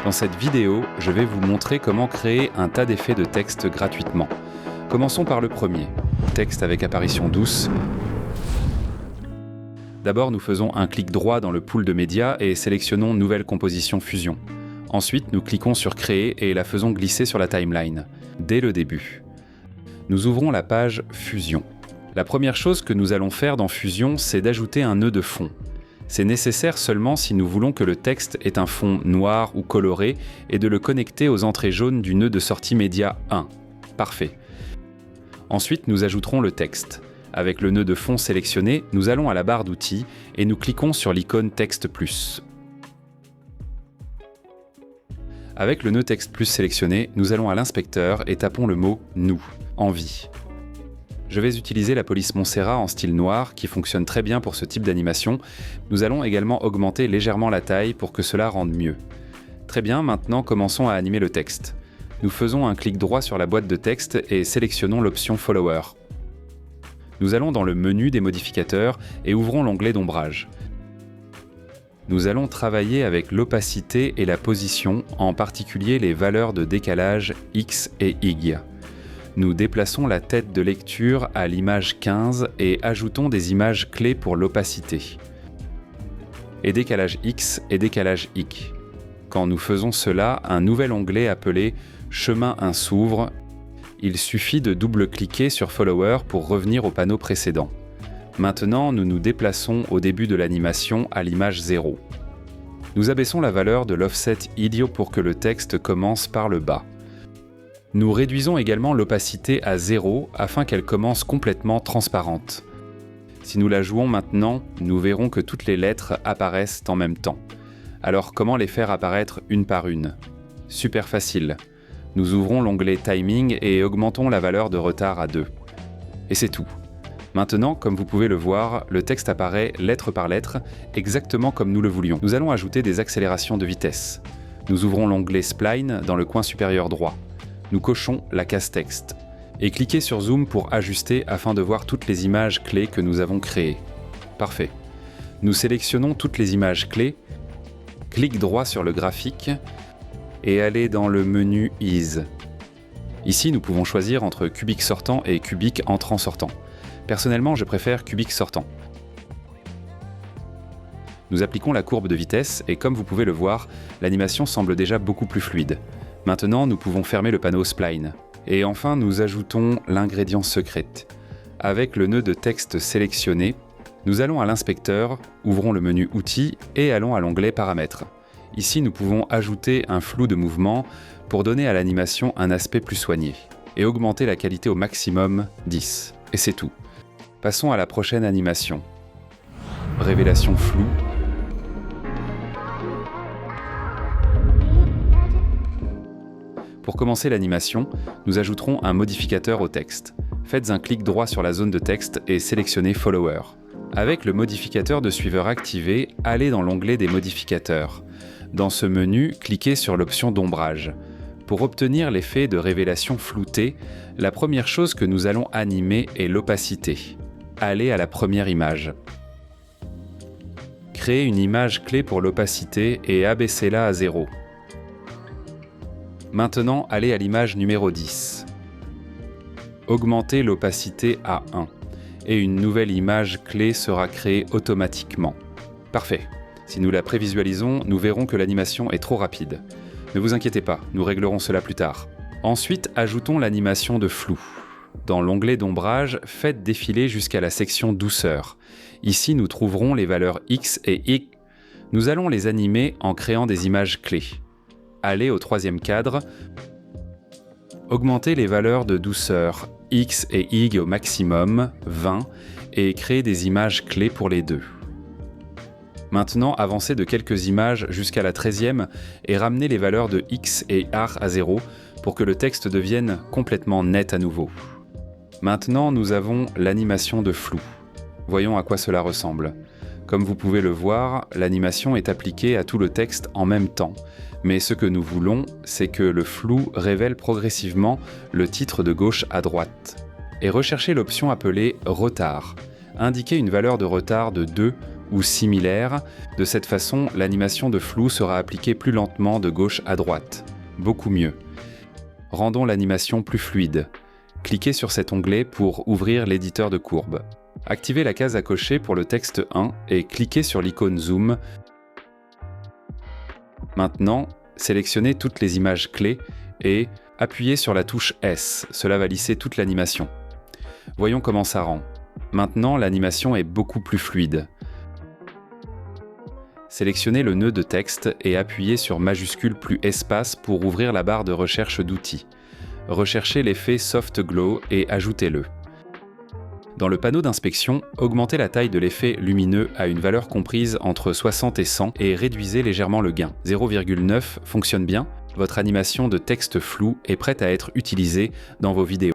Dans cette vidéo, je vais vous montrer comment créer un tas d'effets de texte gratuitement. Commençons par le premier, texte avec apparition douce. D'abord, nous faisons un clic droit dans le pool de médias et sélectionnons Nouvelle composition Fusion. Ensuite, nous cliquons sur Créer et la faisons glisser sur la timeline, dès le début. Nous ouvrons la page Fusion. La première chose que nous allons faire dans Fusion, c'est d'ajouter un nœud de fond. C'est nécessaire seulement si nous voulons que le texte ait un fond noir ou coloré et de le connecter aux entrées jaunes du nœud de sortie média 1. Parfait. Ensuite, nous ajouterons le texte. Avec le nœud de fond sélectionné, nous allons à la barre d'outils et nous cliquons sur l'icône Texte Plus. Avec le nœud Texte Plus sélectionné, nous allons à l'inspecteur et tapons le mot « Nous » en vie. Je vais utiliser la police Montserrat en style noir qui fonctionne très bien pour ce type d'animation. Nous allons également augmenter légèrement la taille pour que cela rende mieux. Très bien, maintenant commençons à animer le texte. Nous faisons un clic droit sur la boîte de texte et sélectionnons l'option Follower. Nous allons dans le menu des modificateurs et ouvrons l'onglet d'ombrage. Nous allons travailler avec l'opacité et la position, en particulier les valeurs de décalage X et Y. Nous déplaçons la tête de lecture à l'image 15 et ajoutons des images clés pour l'opacité. Et décalage X et décalage Y. Quand nous faisons cela, un nouvel onglet appelé « Chemin 1 s'ouvre ». Il suffit de double-cliquer sur Follower pour revenir au panneau précédent. Maintenant, nous nous déplaçons au début de l'animation à l'image 0. Nous abaissons la valeur de l'offset idio pour que le texte commence par le bas. Nous réduisons également l'opacité à 0 afin qu'elle commence complètement transparente. Si nous la jouons maintenant, nous verrons que toutes les lettres apparaissent en même temps. Alors comment les faire apparaître une par une? Super facile. Nous ouvrons l'onglet Timing et augmentons la valeur de retard à 2. Et c'est tout. Maintenant, comme vous pouvez le voir, le texte apparaît lettre par lettre, exactement comme nous le voulions. Nous allons ajouter des accélérations de vitesse. Nous ouvrons l'onglet Spline dans le coin supérieur droit. Nous cochons la case texte et cliquez sur Zoom pour ajuster afin de voir toutes les images clés que nous avons créées. Parfait. Nous sélectionnons toutes les images clés, clic droit sur le graphique et allez dans le menu Ease. Ici, nous pouvons choisir entre cubique sortant et cubique entrant-sortant. Personnellement, je préfère cubique sortant. Nous appliquons la courbe de vitesse et comme vous pouvez le voir, l'animation semble déjà beaucoup plus fluide. Maintenant, nous pouvons fermer le panneau Spline. Et enfin, nous ajoutons l'ingrédient secret. Avec le nœud de texte sélectionné, nous allons à l'inspecteur, ouvrons le menu Outils et allons à l'onglet Paramètres. Ici, nous pouvons ajouter un flou de mouvement pour donner à l'animation un aspect plus soigné et augmenter la qualité au maximum 10. Et c'est tout. Passons à la prochaine animation. Révélation floue. Pour commencer l'animation, nous ajouterons un modificateur au texte. Faites un clic droit sur la zone de texte et sélectionnez Follower. Avec le modificateur de suiveur activé, allez dans l'onglet des modificateurs. Dans ce menu, cliquez sur l'option d'ombrage. Pour obtenir l'effet de révélation floutée, la première chose que nous allons animer est l'opacité. Allez à la première image. Créez une image clé pour l'opacité et abaissez-la à 0. Maintenant, allez à l'image numéro 10. Augmentez l'opacité à 1 et une nouvelle image clé sera créée automatiquement. Parfait. Si nous la prévisualisons, nous verrons que l'animation est trop rapide. Ne vous inquiétez pas, nous réglerons cela plus tard. Ensuite, ajoutons l'animation de flou. Dans l'onglet d'ombrage, faites défiler jusqu'à la section douceur. Ici, nous trouverons les valeurs X et Y. Nous allons les animer en créant des images clés. Allez au troisième cadre, augmentez les valeurs de douceur X et Y au maximum, 20, et créez des images clés pour les deux. Maintenant, avancez de quelques images jusqu'à la 13e et ramenez les valeurs de X et R à 0 pour que le texte devienne complètement net à nouveau. Maintenant, nous avons l'animation de flou. Voyons à quoi cela ressemble. Comme vous pouvez le voir, l'animation est appliquée à tout le texte en même temps. Mais ce que nous voulons, c'est que le flou révèle progressivement le titre de gauche à droite. Et recherchez l'option appelée « Retard ». Indiquez une valeur de retard de 2 ou similaire. De cette façon, l'animation de flou sera appliquée plus lentement de gauche à droite. Beaucoup mieux. Rendons l'animation plus fluide. Cliquez sur cet onglet pour ouvrir l'éditeur de courbes. Activez la case à cocher pour le texte 1 et cliquez sur l'icône Zoom. Maintenant, sélectionnez toutes les images clés et appuyez sur la touche S. Cela va lisser toute l'animation. Voyons comment ça rend. Maintenant, l'animation est beaucoup plus fluide. Sélectionnez le nœud de texte et appuyez sur majuscule plus espace pour ouvrir la barre de recherche d'outils. Recherchez l'effet Soft Glow et ajoutez-le. Dans le panneau d'inspection, augmentez la taille de l'effet lumineux à une valeur comprise entre 60 et 100 et réduisez légèrement le gain. 0,9 fonctionne bien. Votre animation de texte flou est prête à être utilisée dans vos vidéos.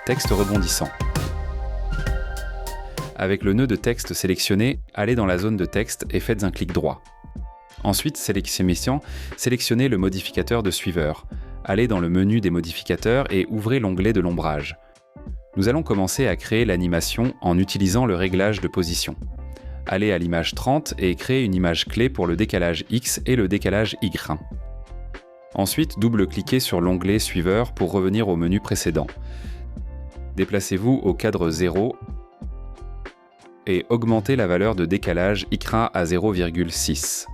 Texte rebondissant. Avec le nœud de texte sélectionné, allez dans la zone de texte et faites un clic droit. Ensuite, sélectionnez le modificateur de suiveur. Allez dans le menu des modificateurs et ouvrez l'onglet de l'ombrage. Nous allons commencer à créer l'animation en utilisant le réglage de position. Allez à l'image 30 et créez une image clé pour le décalage X et le décalage Y. Ensuite, double-cliquez sur l'onglet suiveur pour revenir au menu précédent. Déplacez-vous au cadre 0 et augmentez la valeur de décalage Y à 0,6.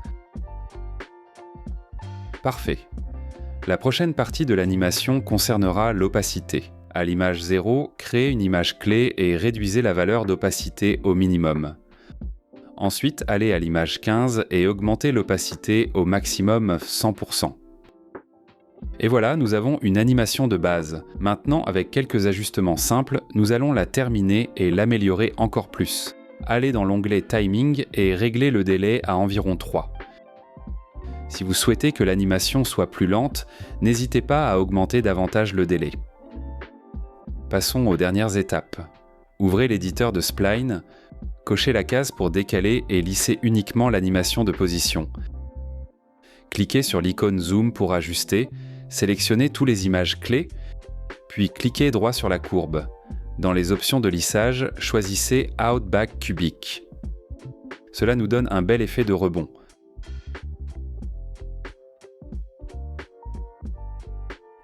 Parfait. La prochaine partie de l'animation concernera l'opacité. À l'image 0, créez une image clé et réduisez la valeur d'opacité au minimum. Ensuite, allez à l'image 15 et augmentez l'opacité au maximum 100%. Et voilà, nous avons une animation de base. Maintenant, avec quelques ajustements simples, nous allons la terminer et l'améliorer encore plus. Allez dans l'onglet Timing et réglez le délai à environ 3. Si vous souhaitez que l'animation soit plus lente, n'hésitez pas à augmenter davantage le délai. Passons aux dernières étapes. Ouvrez l'éditeur de spline, cochez la case pour décaler et lisser uniquement l'animation de position. Cliquez sur l'icône Zoom pour ajuster, sélectionnez toutes les images clés, puis cliquez droit sur la courbe. Dans les options de lissage, choisissez Outback Cubic. Cela nous donne un bel effet de rebond.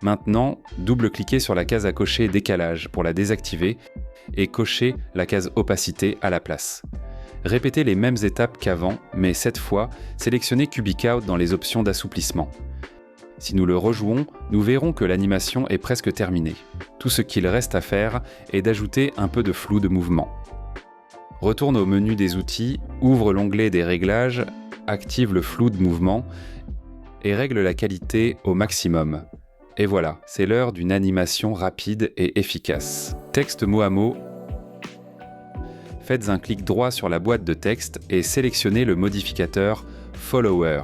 Maintenant, double-cliquez sur la case à cocher Décalage pour la désactiver et cochez la case Opacité à la place. Répétez les mêmes étapes qu'avant, mais cette fois, sélectionnez Cubic Out dans les options d'assouplissement. Si nous le rejouons, nous verrons que l'animation est presque terminée. Tout ce qu'il reste à faire est d'ajouter un peu de flou de mouvement. Retourne au menu des outils, ouvre l'onglet des réglages, active le flou de mouvement et règle la qualité au maximum. Et voilà, c'est l'heure d'une animation rapide et efficace. Texte mot à mot. Faites un clic droit sur la boîte de texte et sélectionnez le modificateur Follower.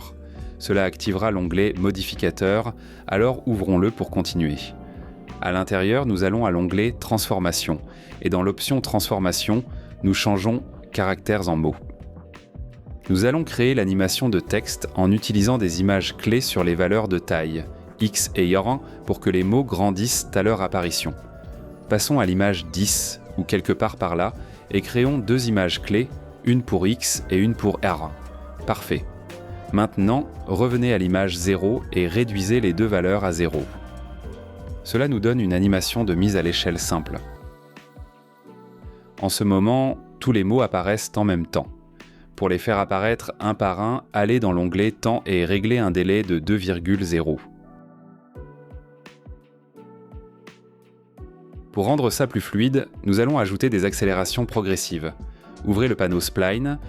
Cela activera l'onglet Modificateur, alors ouvrons-le pour continuer. À l'intérieur, nous allons à l'onglet Transformation, et dans l'option Transformation, nous changeons Caractères en mots. Nous allons créer l'animation de texte en utilisant des images clés sur les valeurs de taille, X et Y, pour que les mots grandissent à leur apparition. Passons à l'image 10, ou quelque part par là, et créons deux images clés, une pour X et une pour R. Parfait. Maintenant, revenez à l'image 0 et réduisez les deux valeurs à 0. Cela nous donne une animation de mise à l'échelle simple. En ce moment, tous les mots apparaissent en même temps. Pour les faire apparaître un par un, allez dans l'onglet Temps et réglez un délai de 2,0. Pour rendre ça plus fluide, nous allons ajouter des accélérations progressives. Ouvrez le panneau Spline,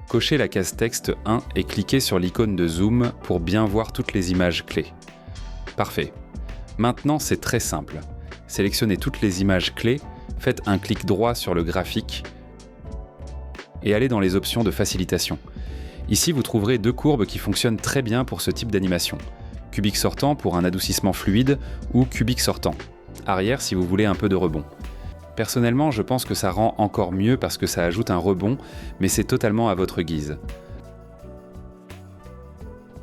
cochez la case texte 1 et cliquez sur l'icône de zoom pour bien voir toutes les images clés. Parfait. Maintenant, c'est très simple. Sélectionnez toutes les images clés, faites un clic droit sur le graphique et allez dans les options de facilitation. Ici, vous trouverez deux courbes qui fonctionnent très bien pour ce type d'animation. Cubic sortant pour un adoucissement fluide ou cubic sortant. Arrière si vous voulez un peu de rebond. Personnellement, je pense que ça rend encore mieux parce que ça ajoute un rebond, mais c'est totalement à votre guise.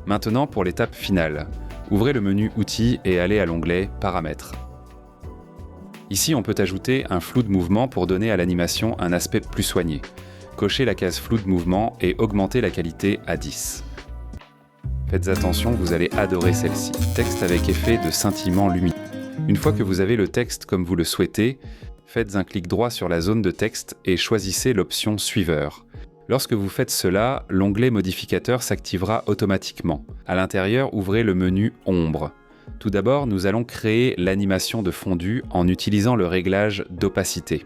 Maintenant, pour l'étape finale. Ouvrez le menu Outils et allez à l'onglet Paramètres. Ici, on peut ajouter un flou de mouvement pour donner à l'animation un aspect plus soigné. cochez la case flou de mouvement et augmentez la qualité à 10. Faites attention, vous allez adorer celle-ci. Texte avec effet de scintillement lumineux. Une fois que vous avez le texte comme vous le souhaitez, faites un clic droit sur la zone de texte et choisissez l'option Suiveur. Lorsque vous faites cela, l'onglet Modificateur s'activera automatiquement. À l'intérieur, ouvrez le menu Ombre. Tout d'abord, nous allons créer l'animation de fondu en utilisant le réglage d'opacité.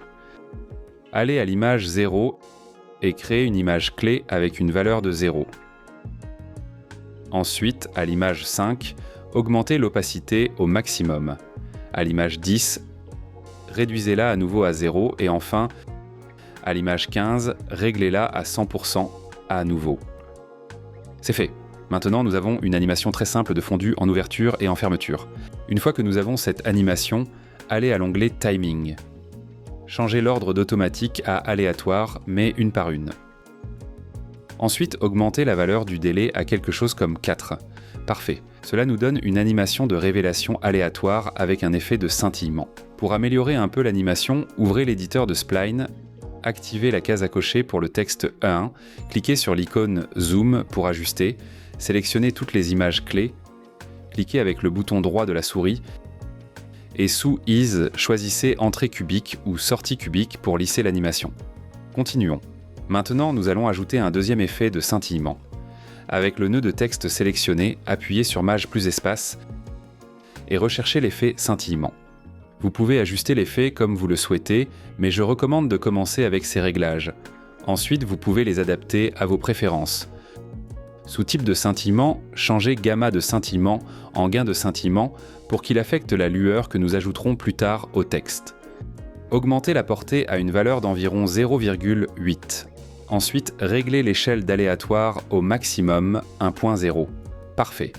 Allez à l'image 0 et créez une image clé avec une valeur de 0. Ensuite, à l'image 5, augmentez l'opacité au maximum. À l'image 10, réduisez-la à nouveau à 0 et enfin, à l'image 15, réglez-la à 100% à nouveau. C'est fait. Maintenant, nous avons une animation très simple de fondu en ouverture et en fermeture. Une fois que nous avons cette animation, allez à l'onglet Timing. Changez l'ordre d'automatique à aléatoire, mais une par une. Ensuite, augmentez la valeur du délai à quelque chose comme 4. Parfait. Cela nous donne une animation de révélation aléatoire avec un effet de scintillement. Pour améliorer un peu l'animation, ouvrez l'éditeur de spline, activez la case à cocher pour le texte 1, cliquez sur l'icône Zoom pour ajuster, sélectionnez toutes les images clés, cliquez avec le bouton droit de la souris et sous Ease, choisissez Entrée cubique ou Sortie cubique pour lisser l'animation. Continuons. Maintenant, nous allons ajouter un deuxième effet de scintillement. Avec le nœud de texte sélectionné, appuyez sur Maj plus espace et recherchez l'effet scintillement. Vous pouvez ajuster l'effet comme vous le souhaitez, mais je recommande de commencer avec ces réglages. Ensuite, vous pouvez les adapter à vos préférences. Sous type de scintillement, changez gamma de scintillement en gain de scintillement pour qu'il affecte la lueur que nous ajouterons plus tard au texte. Augmentez la portée à une valeur d'environ 0,8. Ensuite, réglez l'échelle d'aléatoire au maximum 1.0. Parfait.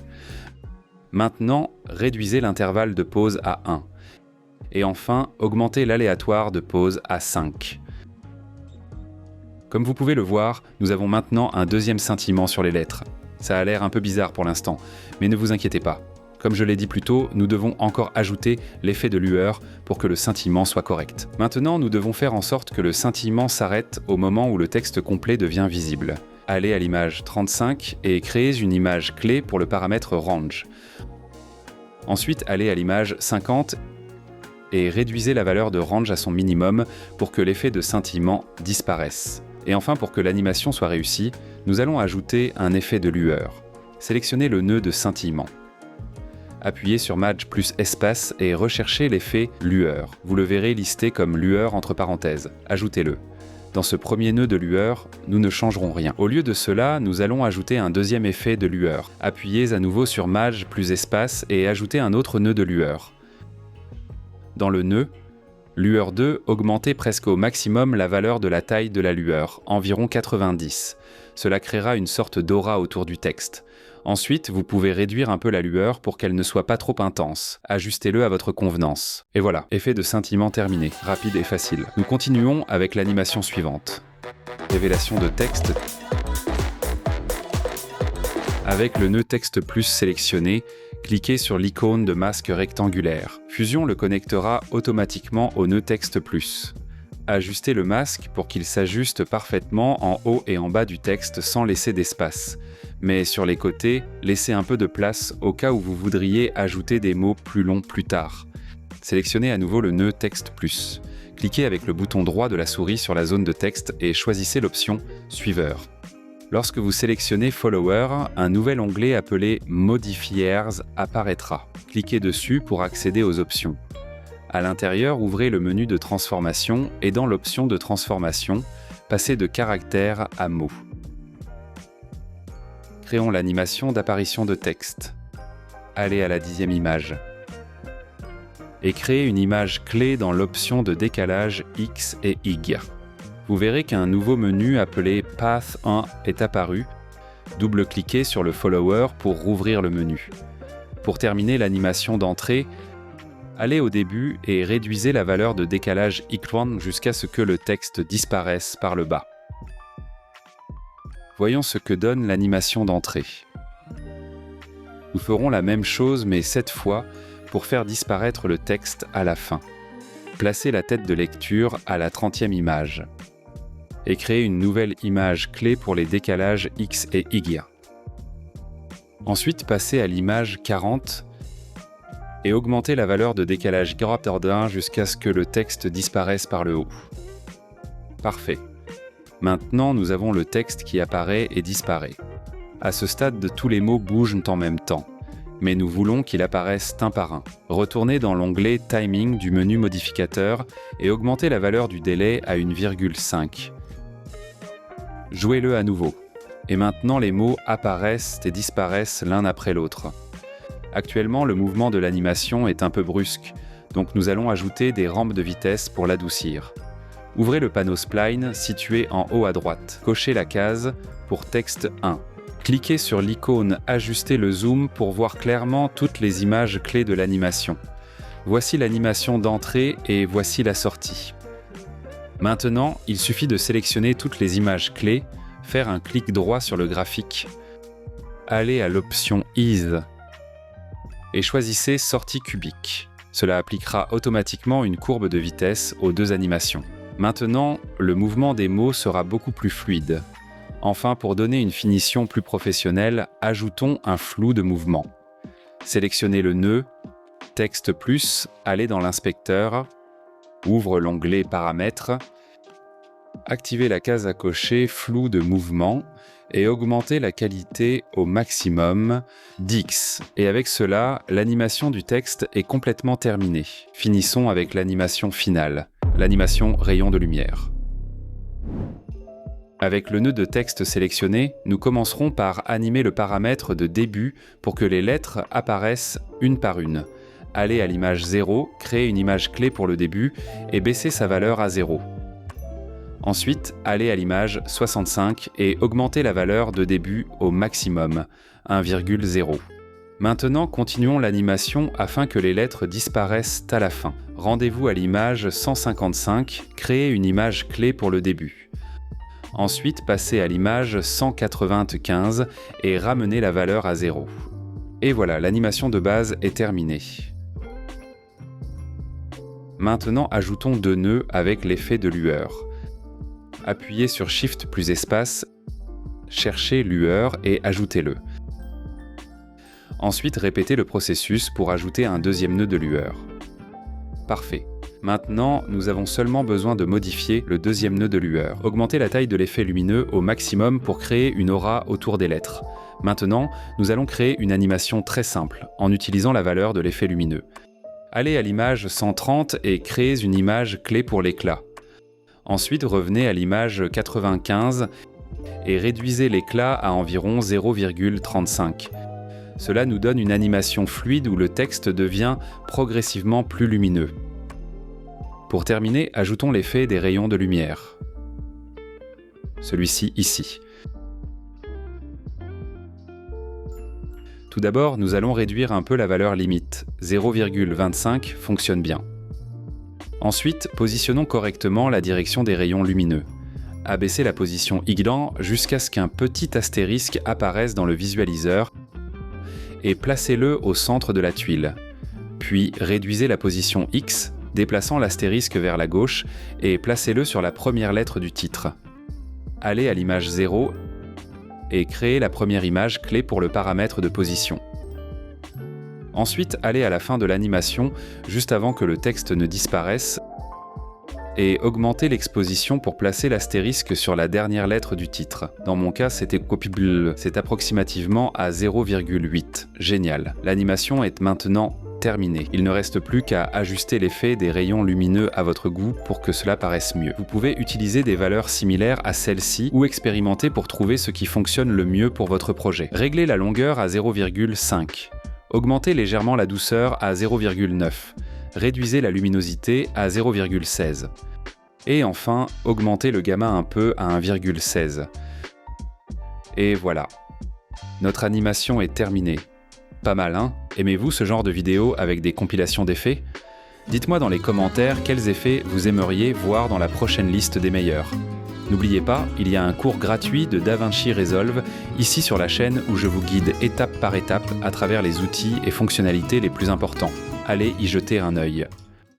Maintenant, réduisez l'intervalle de pause à 1. Et enfin, augmentez l'aléatoire de pause à 5. Comme vous pouvez le voir, nous avons maintenant un deuxième scintillement sur les lettres. Ça a l'air un peu bizarre pour l'instant, mais ne vous inquiétez pas. Comme je l'ai dit plus tôt, nous devons encore ajouter l'effet de lueur pour que le scintillement soit correct. Maintenant, nous devons faire en sorte que le scintillement s'arrête au moment où le texte complet devient visible. Allez à l'image 35 et créez une image clé pour le paramètre Range. Ensuite, allez à l'image 50 et réduisez la valeur de Range à son minimum pour que l'effet de scintillement disparaisse. Et enfin, pour que l'animation soit réussie, nous allons ajouter un effet de lueur. Sélectionnez le nœud de scintillement. Appuyez sur Maj plus espace et recherchez l'effet lueur. Vous le verrez listé comme lueur entre parenthèses. Ajoutez-le. Dans ce premier nœud de lueur, nous ne changerons rien. Au lieu de cela, nous allons ajouter un deuxième effet de lueur. Appuyez à nouveau sur Maj plus espace et ajoutez un autre nœud de lueur. Dans le nœud, lueur 2, augmentez presque au maximum la valeur de la taille de la lueur, environ 90. Cela créera une sorte d'aura autour du texte. Ensuite, vous pouvez réduire un peu la lueur pour qu'elle ne soit pas trop intense. Ajustez-le à votre convenance. Et voilà, effet de scintillement terminé, rapide et facile. Nous continuons avec l'animation suivante. Révélation de texte. Avec le nœud texte plus sélectionné, cliquez sur l'icône de masque rectangulaire. Fusion le connectera automatiquement au nœud texte plus. Ajustez le masque pour qu'il s'ajuste parfaitement en haut et en bas du texte sans laisser d'espace. Mais sur les côtés, laissez un peu de place au cas où vous voudriez ajouter des mots plus longs plus tard. Sélectionnez à nouveau le nœud texte plus. Cliquez avec le bouton droit de la souris sur la zone de texte et choisissez l'option Suiveur. Lorsque vous sélectionnez Follower, un nouvel onglet appelé Modifiers apparaîtra. Cliquez dessus pour accéder aux options. À l'intérieur, ouvrez le menu de transformation et dans l'option de transformation, passez de caractère à mot. Créons l'animation d'apparition de texte. Allez à la 10e image. Et créez une image clé dans l'option de décalage X et Y. Vous verrez qu'un nouveau menu appelé Path 1 est apparu. Double-cliquez sur le follower pour rouvrir le menu. Pour terminer l'animation d'entrée, allez au début et réduisez la valeur de décalage Y1 jusqu'à ce que le texte disparaisse par le bas. Voyons ce que donne l'animation d'entrée. Nous ferons la même chose mais cette fois pour faire disparaître le texte à la fin. Placez la tête de lecture à la 30e image. et créer une nouvelle image clé pour les décalages X et Y. Ensuite, passez à l'image 40 et augmentez la valeur de décalage Y jusqu'à ce que le texte disparaisse par le haut. Parfait. Maintenant, nous avons le texte qui apparaît et disparaît. À ce stade, tous les mots bougent en même temps, mais nous voulons qu'ils apparaissent un par un. Retournez dans l'onglet Timing du menu modificateur et augmentez la valeur du délai à 1,5. Jouez-le à nouveau. Et maintenant, les mots apparaissent et disparaissent l'un après l'autre. Actuellement, le mouvement de l'animation est un peu brusque, donc nous allons ajouter des rampes de vitesse pour l'adoucir. Ouvrez le panneau Spline situé en haut à droite. Cochez la case pour texte 1. Cliquez sur l'icône « Ajuster le zoom » pour voir clairement toutes les images clés de l'animation. Voici l'animation d'entrée et voici la sortie. Maintenant, il suffit de sélectionner toutes les images clés, faire un clic droit sur le graphique, aller à l'option « Ease » et choisissez « Sortie cubique ». Cela appliquera automatiquement une courbe de vitesse aux deux animations. Maintenant, le mouvement des mots sera beaucoup plus fluide. Enfin, pour donner une finition plus professionnelle, ajoutons un flou de mouvement. Sélectionnez le nœud, texte plus, allez dans l'inspecteur, ouvre l'onglet Paramètres, activez la case à cocher flou de mouvement et augmentez la qualité au maximum d'X. Et avec cela, l'animation du texte est complètement terminée. Finissons avec l'animation finale, l'animation rayon de lumière. Avec le nœud de texte sélectionné, nous commencerons par animer le paramètre de début pour que les lettres apparaissent une par une. Allez à l'image 0, créez une image clé pour le début et baissez sa valeur à 0. Ensuite, allez à l'image 65 et augmentez la valeur de début au maximum, 1,0. Maintenant, continuons l'animation afin que les lettres disparaissent à la fin. Rendez-vous à l'image 155, créez une image clé pour le début. Ensuite, passez à l'image 195 et ramenez la valeur à 0. Et voilà, l'animation de base est terminée. Maintenant, ajoutons deux nœuds avec l'effet de lueur. Appuyez sur Shift plus espace, cherchez lueur et ajoutez-le. Ensuite, répétez le processus pour ajouter un deuxième nœud de lueur. Parfait. Maintenant, nous avons seulement besoin de modifier le deuxième nœud de lueur. Augmentez la taille de l'effet lumineux au maximum pour créer une aura autour des lettres. Maintenant, nous allons créer une animation très simple en utilisant la valeur de l'effet lumineux. Allez à l'image 130 et créez une image clé pour l'éclat. Ensuite, revenez à l'image 95 et réduisez l'éclat à environ 0,35. Cela nous donne une animation fluide où le texte devient progressivement plus lumineux. Pour terminer, ajoutons l'effet des rayons de lumière. Celui-ci ici. Tout d'abord, nous allons réduire un peu la valeur limite. 0,25 fonctionne bien. Ensuite, positionnons correctement la direction des rayons lumineux. Abaissez la position Y jusqu'à ce qu'un petit astérisque apparaisse dans le visualiseur et placez-le au centre de la tuile. Puis réduisez la position X, déplaçant l'astérisque vers la gauche et placez-le sur la première lettre du titre. Allez à l'image 0 et créez la première image clé pour le paramètre de position. Ensuite, allez à la fin de l'animation, juste avant que le texte ne disparaisse, et augmentez l'exposition pour placer l'astérisque sur la dernière lettre du titre. Dans mon cas, c'est approximativement à 0,8. Génial. L'animation est maintenant terminée. Il ne reste plus qu'à ajuster l'effet des rayons lumineux à votre goût pour que cela paraisse mieux. Vous pouvez utiliser des valeurs similaires à celle-ci ou expérimenter pour trouver ce qui fonctionne le mieux pour votre projet. Réglez la longueur à 0,5. Augmentez légèrement la douceur à 0,9. Réduisez la luminosité à 0,16. Et enfin, augmentez le gamma un peu à 1,16. Et voilà. Notre animation est terminée. Pas mal, hein? Aimez-vous ce genre de vidéo avec des compilations d'effets? Dites-moi dans les commentaires quels effets vous aimeriez voir dans la prochaine liste des meilleurs. N'oubliez pas, il y a un cours gratuit de DaVinci Resolve ici sur la chaîne où je vous guide étape par étape à travers les outils et fonctionnalités les plus importants. Allez y jeter un œil.